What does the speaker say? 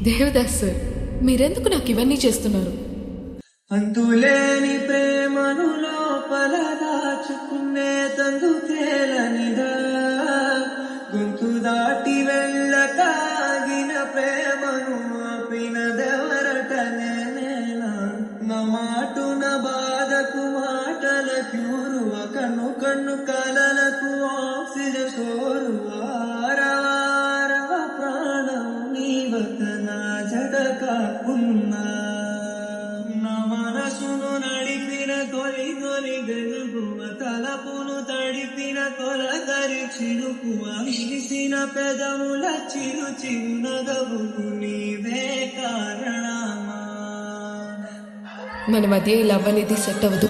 Devdas sir, మీరెందుకు నాకు ఇవన్నీ చేస్తున్నారు? అంతులేని ప్రేమను లోపల దాచుకునే తందుకేలనిదా, గొంతు దాటి వెళ్ళకాగిన ప్రేమను ఆపినదెవరట నేనేనా? నా మాటున బాధకు మాటల క్యూరువ, కన్ను కన్ను కలలకు ఆక్సిజన్ సోరువ, ఆరవారవ ప్రాణం నీవత నా జడ కాకున్నా. నా మనసును నడిపిన తొలి తొలి గెలుగువ, తలపును తడిపిన తొలగరి చిరుకువ, విరిసిన పెదముల చిరు చిరు నగవుకు నీవే కారణమా? మన మధ్య ఈ లవ్ అనేది సెట్ అవ్వదు.